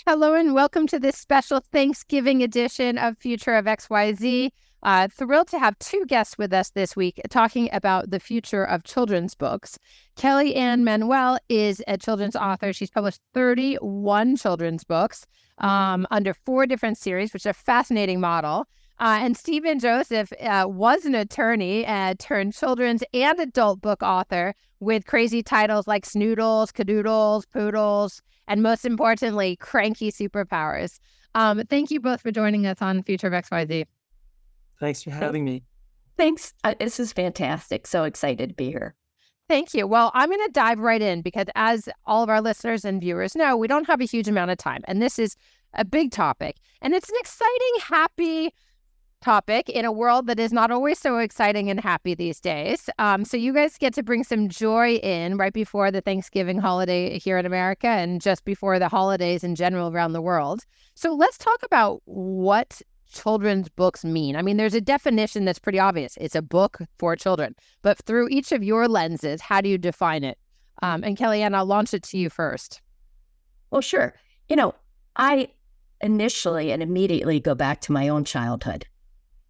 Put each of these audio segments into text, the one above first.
Hello and welcome to this special Thanksgiving edition of Future of XYZ. Thrilled to have two guests with us this week talking about the future of children's books. Kelly Ann Manuel is a children's author. She's published 31 children's books under 4 different series, which is a fascinating model. And Stephen Joseph was an attorney turned children's and adult book author with crazy titles like Snoodles, Cadoodles, Poodles, and most importantly, cranky superpowers. Thank you both for joining us on Future of XYZ. Thanks for having me. Thanks. This is fantastic. So excited to be here. Thank you. Well, I'm going to dive right in because as all of our listeners and viewers know, we don't have a huge amount of time. And this is a big topic. And it's an exciting, happy topic in a world that is not always so exciting and happy these days. So you guys get to bring some joy in right before the Thanksgiving holiday here in America and just before the holidays in general around the world. So let's talk about what children's books mean. I mean, there's a definition that's pretty obvious. It's a book for children. But through each of your lenses, how do you define it? And Kellyanne, I'll launch it to you first. Well, sure. I initially and immediately go back to my own childhood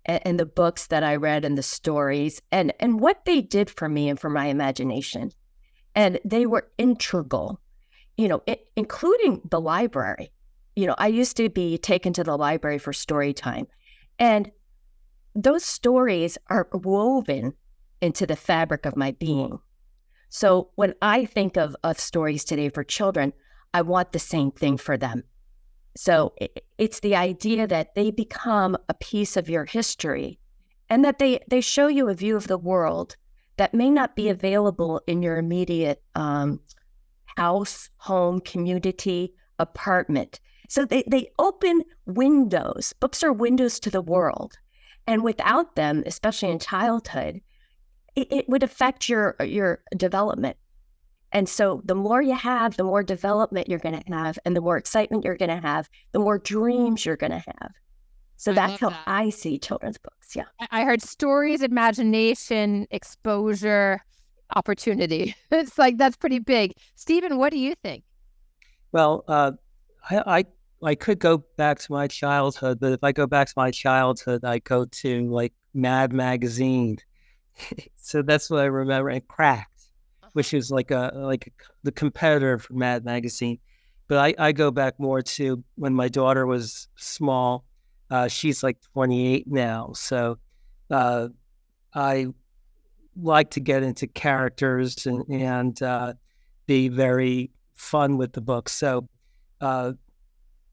and the books that I read and the stories and what they did for me and for my imagination. And they were integral, including the library. I used to be taken to the library for story time. And those stories are woven into the fabric of my being. So when I think of stories today for children, I want the same thing for them. So it's the idea that they become a piece of your history and that they show you a view of the world that may not be available in your immediate house, home, community, apartment. So they open windows. Books are windows to the world. And without them, especially in childhood, it would affect your development. And so the more you have, the more development you're going to have, and the more excitement you're going to have, the more dreams you're going to have. So that's how I see children's books. Yeah. I heard stories, imagination, exposure, opportunity. It's like, that's pretty big. Stephen, what do you think? Well, I could go back to my childhood, but if I go back to my childhood, I go to like Mad Magazine. So that's what I remember, and Cracked, which is like the competitor for Mad Magazine. But I go back more to when my daughter was small. She's like 28 now. So I like to get into characters and be very fun with the books. So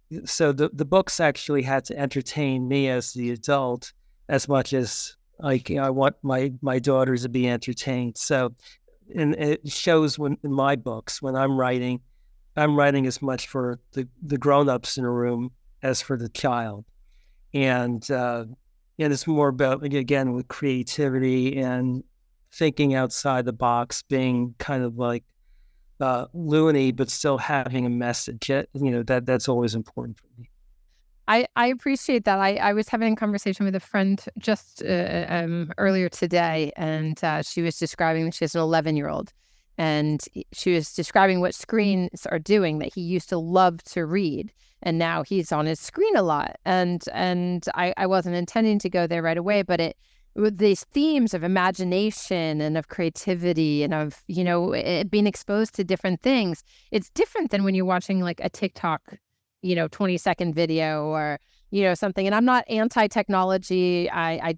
the books actually had to entertain me as the adult as much as I want my daughters to be entertained. So, and it shows in my books when I'm writing as much for the grown-ups in a room as for the child. And it's more about, again, with creativity and thinking outside the box, being kind of like loony, but still having a message. That's always important for me. I appreciate that. I was having a conversation with a friend just earlier today, and she was describing, she has an 11-year-old, and she was describing what screens are doing, that he used to love to read, and now he's on his screen a lot. And I wasn't intending to go there right away, but with these themes of imagination and of creativity and of, being exposed to different things, it's different than when you're watching like a TikTok 20-second video or, something. And I'm not anti-technology. I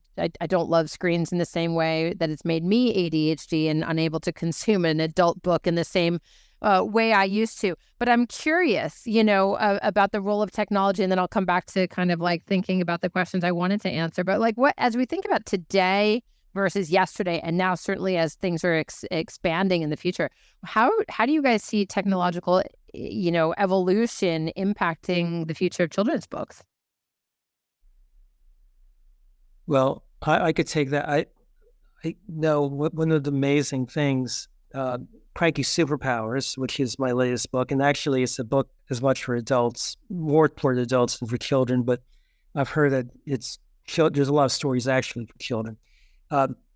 don't love screens in the same way that it's made me ADHD and unable to consume an adult book in the same way I used to. But I'm curious, about the role of technology. And then I'll come back to kind of like thinking about the questions I wanted to answer. But like as we think about today versus yesterday, and now certainly as things are expanding in the future, how do you guys see technological evolution impacting the future of children's books? Well, I could take that. I know one of the amazing things, Cranky Superpowers, which is my latest book, and actually it's a book as much for adults, more toward adults than for children, but I've heard that there's a lot of stories actually for children.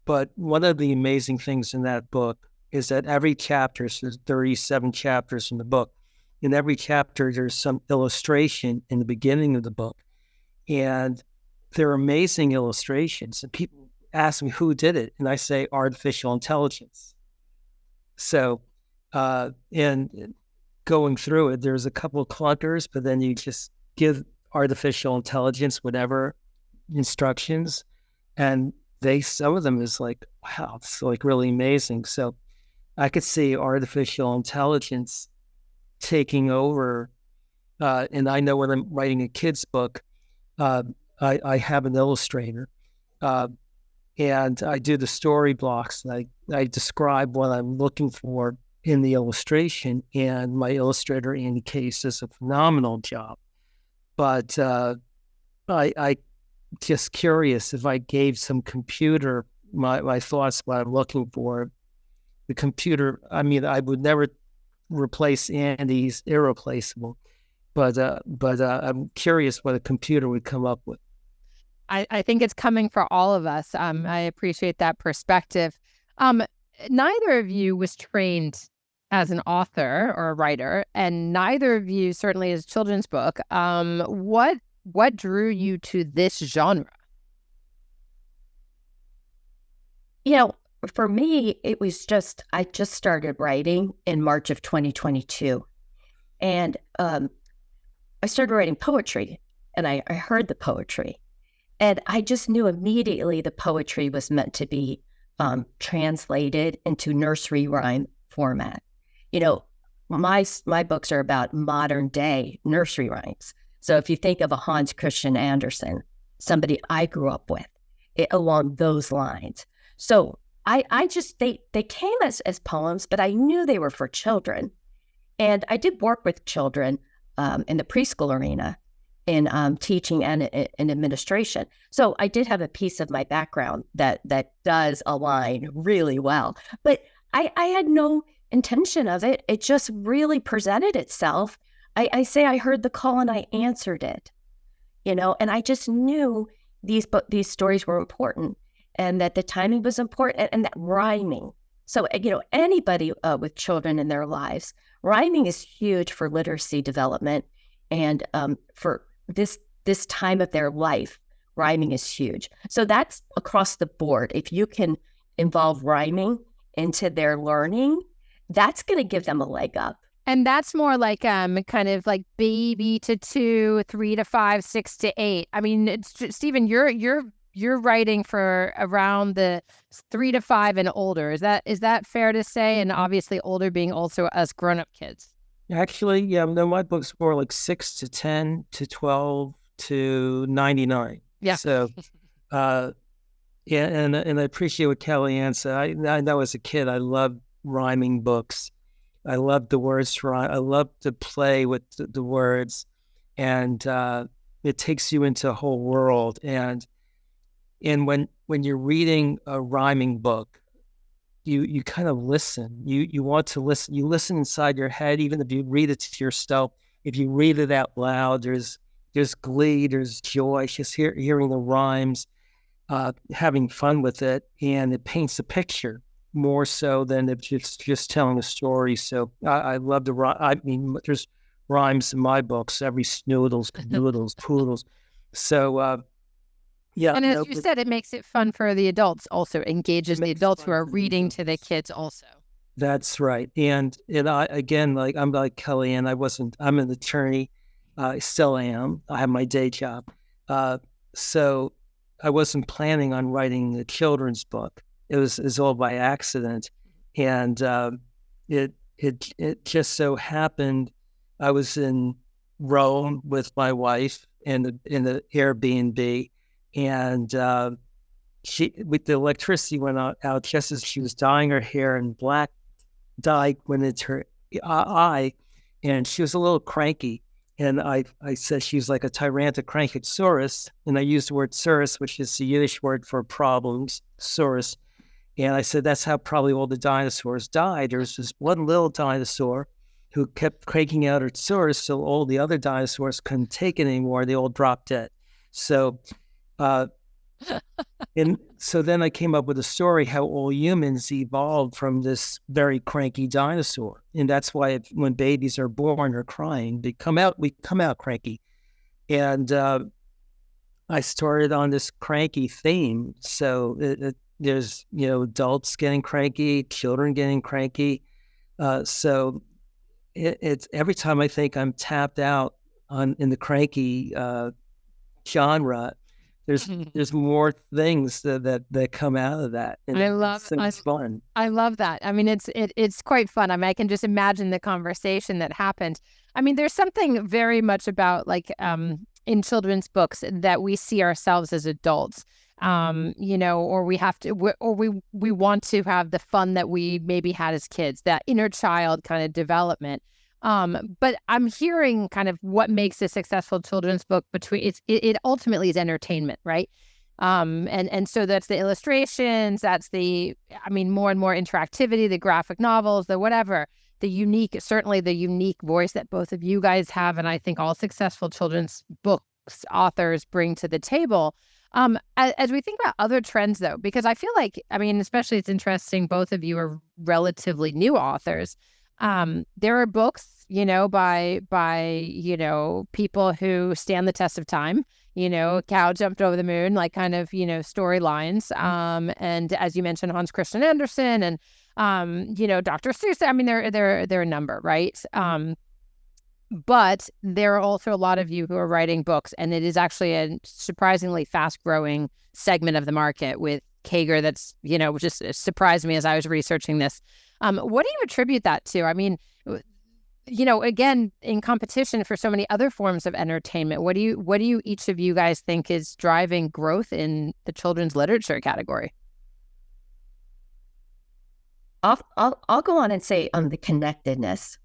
But one of the amazing things in that book is that every chapter, so there's 37 chapters in the book, in every chapter, there's some illustration in the beginning of the book. And they're amazing illustrations. And people ask me who did it. And I say artificial intelligence. So, and going through it, there's a couple of clunkers, but then you just give artificial intelligence whatever instructions. And some of them is like, wow, it's like really amazing. So I could see artificial intelligence taking over. And I know when I'm writing a kid's book, I have an illustrator, and I do the story blocks. And I describe what I'm looking for in the illustration, and my illustrator, Andy Case, does a phenomenal job. But I just curious, if I gave some computer my thoughts, what I'm looking for, the computer, I mean, I would never replace Andy. He's irreplaceable. But I'm curious what a computer would come up with. I think it's coming for all of us. I appreciate that perspective. Neither of you was trained as an author or a writer, and neither of you certainly is a children's book. What drew you to this genre? For me, it was I just started writing in March of 2022. And I started writing poetry, and I heard the poetry. And I just knew immediately the poetry was meant to be translated into nursery rhyme format. My books are about modern day nursery rhymes. So if you think of a Hans Christian Andersen, somebody I grew up with, along those lines. So they came as poems, but I knew they were for children. And I did work with children in the preschool arena in teaching and in administration. So I did have a piece of my background that does align really well. But I had no intention of it. It just really presented itself. I say I heard the call and I answered it, and I just knew these stories were important, and that the timing was important, and that rhyming. So, anybody with children in their lives, rhyming is huge for literacy development, and for this time of their life, rhyming is huge. So that's across the board. If you can involve rhyming into their learning, that's going to give them a leg up. And that's more like kind of like baby to 2, 3 to 5, 6 to 8. I mean, Stephen, you're writing for around the 3 to 5 and older. Is that fair to say? And obviously older being also us grown-up kids. Actually, yeah, no, my book's more like 6 to 10 to 12 to 99. Yeah. So, yeah, and I appreciate what Kellyanne said. I know as a kid, I loved rhyming books. I loved the words rhyme. I loved to play with the words, and it takes you into a whole world. And when you're reading a rhyming book, you kind of listen. You want to listen. You listen inside your head, even if you read it to yourself. If you read it out loud, there's glee, there's joy. Just hearing the rhymes, having fun with it, and it paints a picture more so than if just telling a story. So I love the rhyme. I mean, there's rhymes in my books. Every snoodles, canoodles, poodles. So. Yeah, and as you said, it makes it fun for the adults. Also engages the adults who are reading to the kids. Also, that's right. And I again, like I'm like Kellyanne. I'm an attorney. I still am. I have my day job. So I wasn't planning on writing a children's book. It was all by accident, and it just so happened I was in Rome with my wife in the Airbnb. And with the electricity went out just as she was dyeing her hair, and black dye went into her eye, and she was a little cranky. And I said she was like a Tyrannosaurus, and I used the word saurus, which is the Yiddish word for problems, saurus. And I said that's how probably all the dinosaurs died. There was this one little dinosaur who kept cranking out her saurus, so all the other dinosaurs couldn't take it anymore. They all dropped dead. So And so then I came up with a story how all humans evolved from this very cranky dinosaur. And that's why when babies are born or crying, we come out cranky. And I started on this cranky theme. So there's, adults getting cranky, children getting cranky. So it's every time I think I'm tapped out in the cranky genre, there's more things that come out of that. And it's fun. I love that. I mean, it's quite fun. I mean, I can just imagine the conversation that happened. I mean, there's something very much about in children's books that we see ourselves as adults, or we have to, or we want to have the fun that we maybe had as kids, that inner child kind of development. But I'm hearing kind of what makes a successful children's book it ultimately is entertainment, right? And so that's the illustrations, that's more and more interactivity, the graphic novels, the whatever, certainly the unique voice that both of you guys have. And I think all successful children's books authors bring to the table. As we think about other trends though, because I feel like, especially it's interesting, both of you are relatively new authors. There are books, by people who stand the test of time, Cow Jumped Over the Moon, storylines. And as you mentioned, Hans Christian Andersen and, Dr. Seuss, there are a number, right? But there are also a lot of you who are writing books, and it is actually a surprisingly fast growing segment of the market with CAGR that's, just surprised me as I was researching this. What do you attribute that to? Again, in competition for so many other forms of entertainment, what do you each of you guys think is driving growth in the children's literature category? I'll go on and say the connectedness.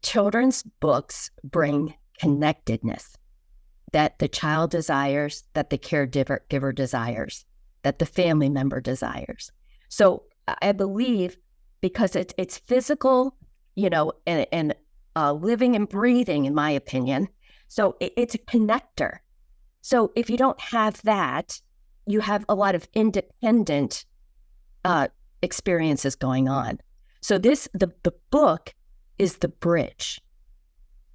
Children's books bring connectedness that the child desires, that the caregiver desires, that the family member desires. So I believe because it's physical, and living and breathing, in my opinion. So it's a connector. So if you don't have that, you have a lot of independent experiences going on. So the book is the bridge.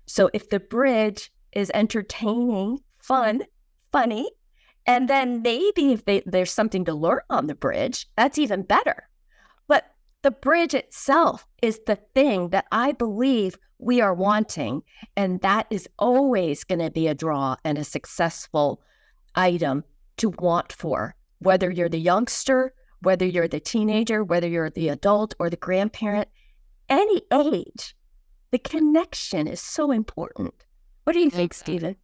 So if the bridge is entertaining, fun, funny, and then maybe if there's something to learn on the bridge, that's even better. But the bridge itself is the thing that I believe we are wanting, and that is always going to be a draw and a successful item to want for, whether you're the youngster, whether you're the teenager, whether you're the adult or the grandparent, any age. The connection is so important. What do you think, Stephen?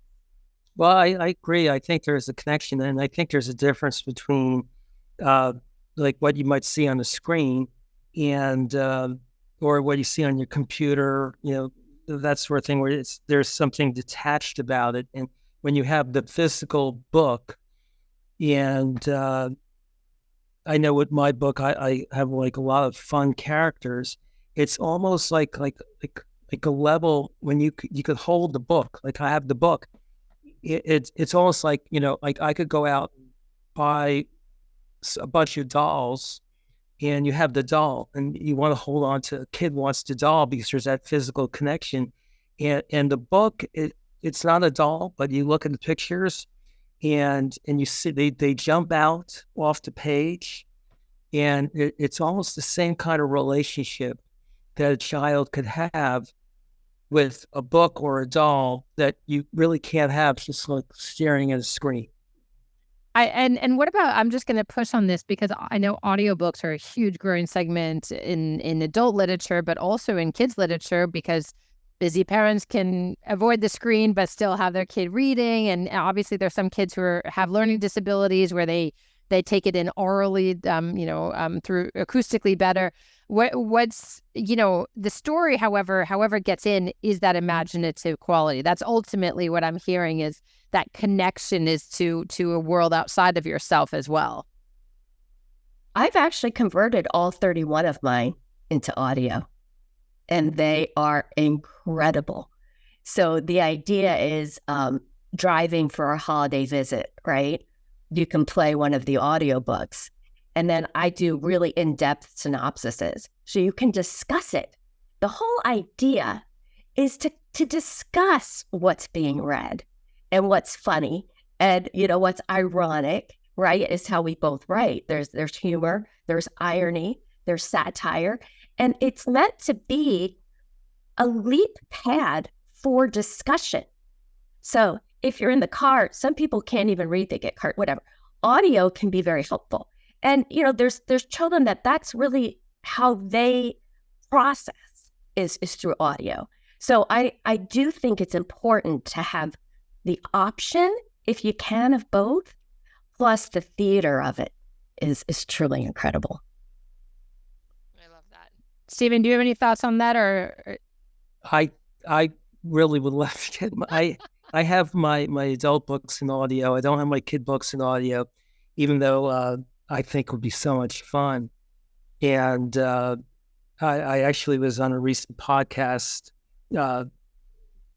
Well, I agree. I think there's a connection, and I think there's a difference between what you might see on the screen and or what you see on your computer, that sort of thing, where there's something detached about it. And when you have the physical book, and I know with my book, I have a lot of fun characters. It's almost like a level when you could hold the book. Like I have the book. It's almost like I could go out and buy a bunch of dolls, and you have the doll, and you want to hold on to. A kid wants the doll because there's that physical connection, and the book it's not a doll, but you look at the pictures, and you see they jump out off the page, and it's almost the same kind of relationship that a child could have with a book or a doll that you really can't have just like staring at a screen. And what about, I'm just going to push on this because I know audiobooks are a huge growing segment in adult literature, but also in kids literature, because busy parents can avoid the screen but still have their kid reading. And obviously there's some kids who have learning disabilities where they take it in orally, through acoustically better. What's the story, however it gets in, is that imaginative quality. That's ultimately what I'm hearing, is that connection is to a world outside of yourself as well. I've actually converted all 31 of mine into audio, and they are incredible. So the idea is driving for a holiday visit, right? You can play one of the audiobooks. And then I do really in-depth synopsises. So you can discuss it. The whole idea is to discuss what's being read and what's funny and, what's ironic, right? Is how we both write. There's humor, there's irony, there's satire, and it's meant to be a leap pad for discussion. So if you're in the car, some people can't even read, they get cart, whatever. Audio can be very helpful. And, there's children that's really how they process is through audio. So I do think it's important to have the option, if you can, of both, plus the theater of it is truly incredible. I love that. Stephen, do you have any thoughts on that? Or I really would love to get I have my adult books in audio. I don't have my kid books in audio, even though I think it would be so much fun. And I actually was on a recent podcast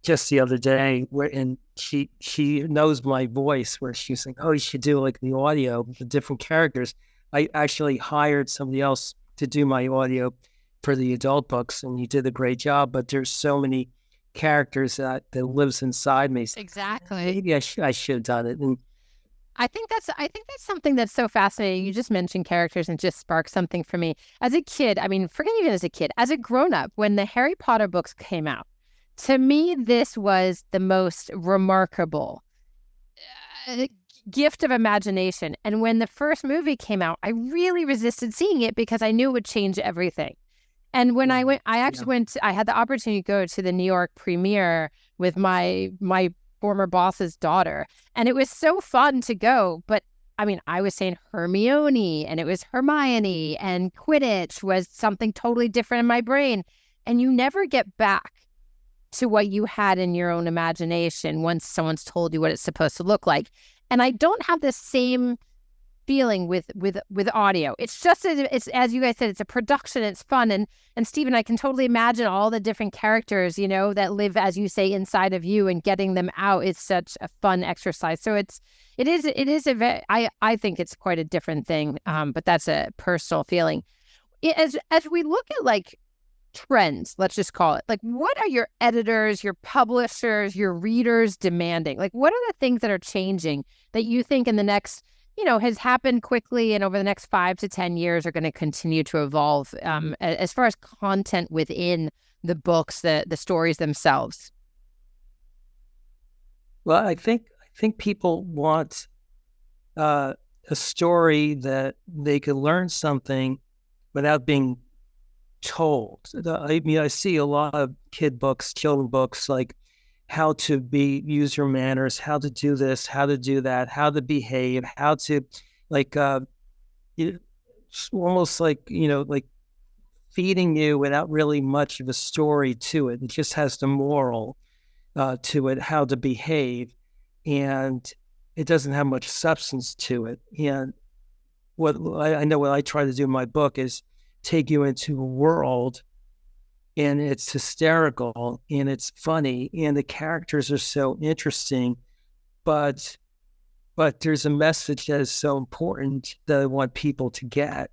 just the other day and she knows my voice, where she's like, oh, you should do like the audio with the different characters. I actually hired somebody else to do my audio for the adult books, and he did a great job, but there's so many characters that lives inside me. Exactly. Maybe I should have done it. And I think that's something that's so fascinating. You just mentioned characters and just sparked something for me. As a kid, I mean, forget even as a kid, as a grown-up, when the Harry Potter books came out, to me, this was the most remarkable gift of imagination. And when the first movie came out, I really resisted seeing it because I knew it would change everything. And when I went, I had the opportunity to go to the New York premiere with my former boss's daughter. And it was so fun to go. But I mean, I was saying Hermione and it was Hermione, and Quidditch was something totally different in my brain. And you never get back to what you had in your own imagination once someone's told you what it's supposed to look like. And I don't have the same feeling with audio. It's just, it's, as you guys said, it's a production, it's fun. And Stephen, I can totally imagine all the different characters, that live, as you say, inside of you, and getting them out is such a fun exercise. So it is a very, I think it's quite a different thing. But that's a personal feeling. As we look at like trends, let's just call it, like, what are your editors, your publishers, your readers demanding? Like, what are the things that are changing that you think in the next, has happened quickly and over the next 5 to 10 years are going to continue to evolve as far as content within the books, the stories themselves? Well, I think people want a story that they could learn something without being told. I mean, I see a lot of kid books, children books, like how to use your manners, how to do this, how to do that, how to behave, how to, like, it's almost like, like feeding you without really much of a story to it. It just has the moral to it, how to behave, and it doesn't have much substance to it. And what I try to do in my book is take you into a world, and it's hysterical and it's funny and the characters are so interesting, but there's a message that is so important that I want people to get,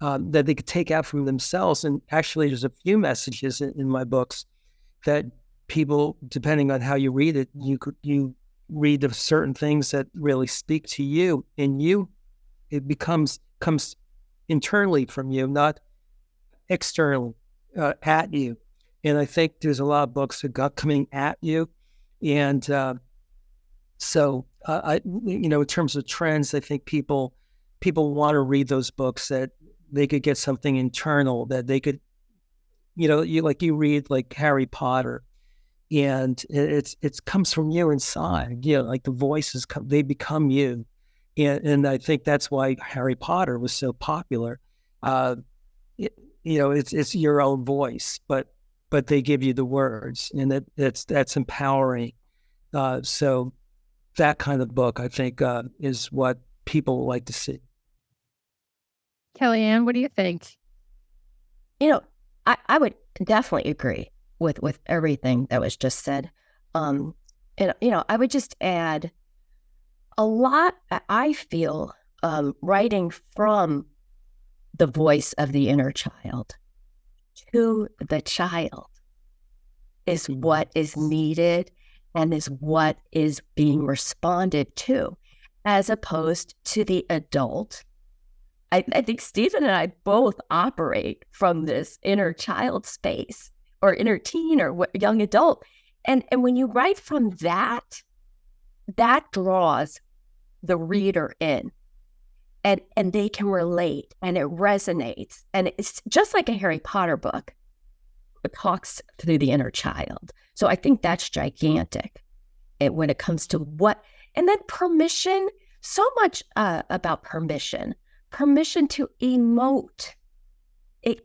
that they could take out from themselves. And actually, there's a few messages in my books that people, depending on how you read it, you read of certain things that really speak to you, and it comes internally from you, not externally at you. And I think there's a lot of books that got coming at you. And so in terms of trends, I think people want to read those books that they could get something internal, that they could, you read like Harry Potter, and it comes from you inside, like the voices they become you. And I think that's why Harry Potter was so popular. It's your own voice, but they give you the words, and that's empowering. So that kind of book, I think, is what people like to see. Kellyanne, what do you think? I would definitely agree with everything that was just said. And, I would just add a lot, I feel, writing from the voice of the inner child to the child is what is needed and is what is being responded to, as opposed to the adult. I think Stephen and I both operate from this inner child space, or inner teen, or young adult. And when you write from that draws the reader in, and they can relate, and it resonates. And it's just like a Harry Potter book. It talks through the inner child. So I think that's gigantic when it comes to and then permission, so much about permission to emote,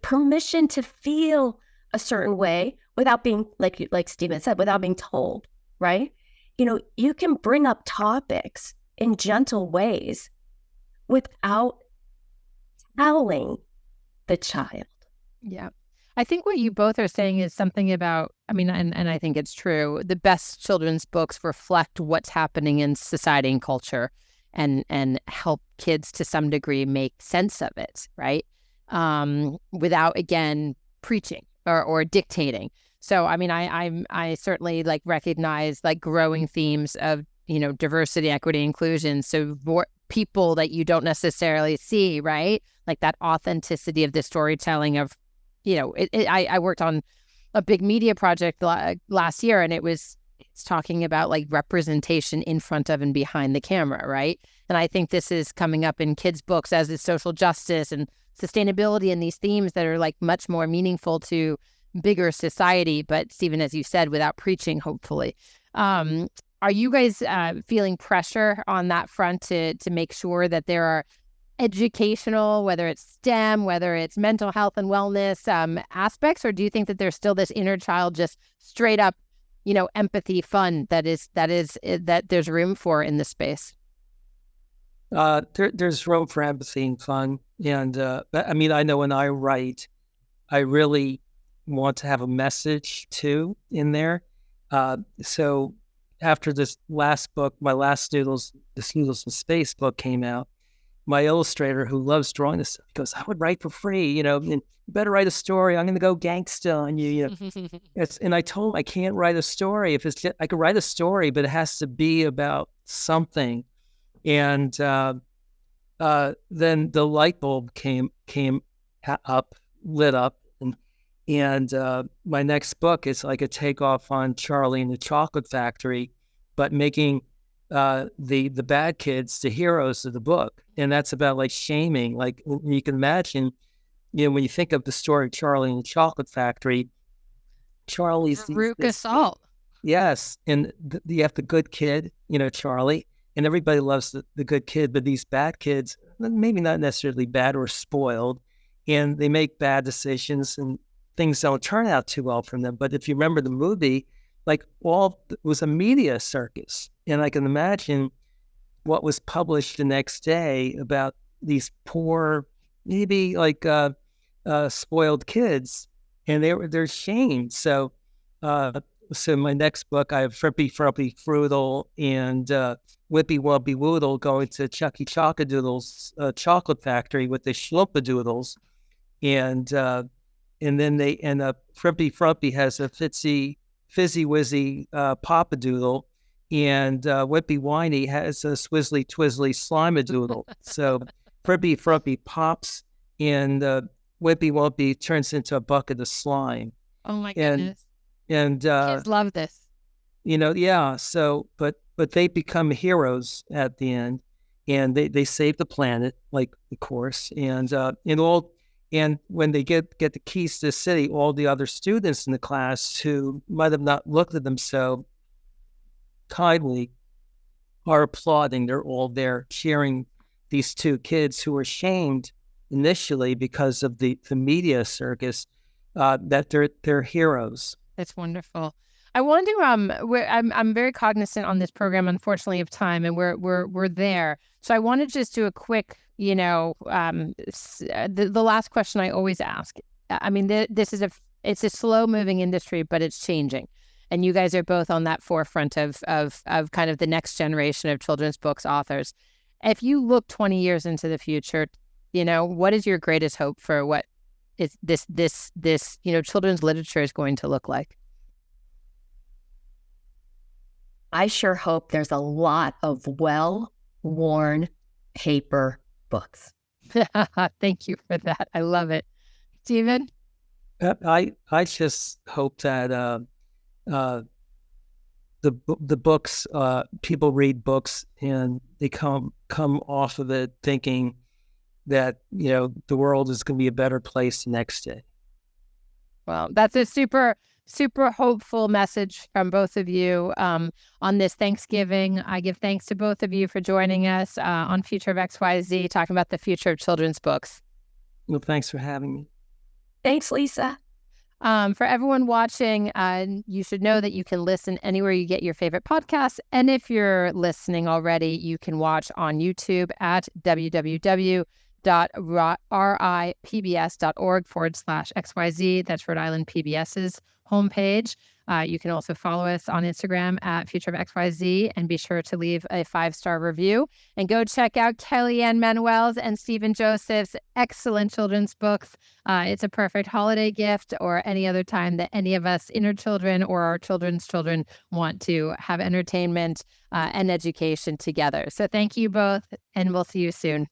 permission to feel a certain way without being, like Stephen said, without being told, right? You can bring up topics in gentle ways without telling the child. Yeah. I think what you both are saying is something about, and I think it's true, the best children's books reflect what's happening in society and culture, and help kids to some degree make sense of it, right? Without, again, preaching or dictating. So, I certainly recognize growing themes of, diversity, equity, inclusion. So people that you don't necessarily see, right? Like that authenticity of the storytelling of, I worked on a big media project last year, and it's talking about representation in front of and behind the camera, right? And I think this is coming up in kids' books, as is social justice and sustainability, and these themes that are much more meaningful to bigger society. But Stephen, as you said, without preaching, hopefully. Are you guys feeling pressure on that front to make sure that there are educational, whether it's STEM, whether it's mental health and wellness aspects, or do you think that there's still this inner child, just straight up, empathy, fun that there's room for in this space? There's room for empathy and fun, and I know when I write, I really want to have a message too in there. So after this last book, my last Noodles in Space book came out, my illustrator, who loves drawing this stuff, goes, "I would write for free, and you better write a story. I'm going to go gangsta on you." And I told him I can't write a story. If it's just, I could write a story, but it has to be about something. And then the light bulb lit up, and my next book is like a takeoff on Charlie and the Chocolate Factory, but making the bad kids the heroes of the book. And that's about shaming. You can imagine, when you think of the story of Charlie and the Chocolate Factory, Charlie's Veruca Salt. Yes, and you have the good kid, Charlie, and everybody loves the good kid, but these bad kids, maybe not necessarily bad, or spoiled, and they make bad decisions, and things don't turn out too well from them. But if you remember the movie, it was a media circus. And I can imagine what was published the next day about these poor, maybe spoiled kids, and they're shamed. So my next book, I have Frippy Frumpy Fruital and Whippy Wumpy Woodle going to Chucky Chockadoodle's chocolate factory with the Schlumpadoodles, and then they end up, Frippy Frumpy has a Fizzy Wizzy Papadoodle, and Whippy Whiny has a Swizzly Twizzly Slimadoodle. So Frippy Frumpy pops, and Whippy Wumpy turns into a bucket of slime. Oh my goodness. And kids love this. Yeah. So, but they become heroes at the end, and they save the planet, of course, and when they get the keys to the city, all the other students in the class who might have not looked at them so kindly are applauding. They're all there cheering these two kids who were shamed initially because of the media circus, that they're heroes. That's wonderful. I want to I'm very cognizant on this program, unfortunately, of time, and we're there. So I want to just do a quick, the last question I always ask. This is it's a slow moving industry, but it's changing. And you guys are both on that forefront of kind of the next generation of children's books authors. If you look 20 years into the future, what is your greatest hope for what is this children's literature is going to look like? I sure hope there's a lot of well-worn paper books. Thank you for that. I love it. Stephen? I just hope that the books, people read books and they come off of it thinking that the world is going to be a better place the next day. Well, that's a super hopeful message from both of you on this Thanksgiving. I give thanks to both of you for joining us on Future of XYZ, talking about the future of children's books. Well, thanks for having me. Thanks, Lisa. For everyone watching, you should know that you can listen anywhere you get your favorite podcasts. And if you're listening already, you can watch on YouTube at www.ripbs.org/XYZ. That's Rhode Island PBS's homepage. You can also follow us on Instagram at Future of XYZ, and be sure to leave a 5-star review. And go check out Kellyanne Manuel's and Stephen Joseph's excellent children's books. It's a perfect holiday gift, or any other time that any of us inner children or our children's children want to have entertainment and education together. So thank you both, and we'll see you soon.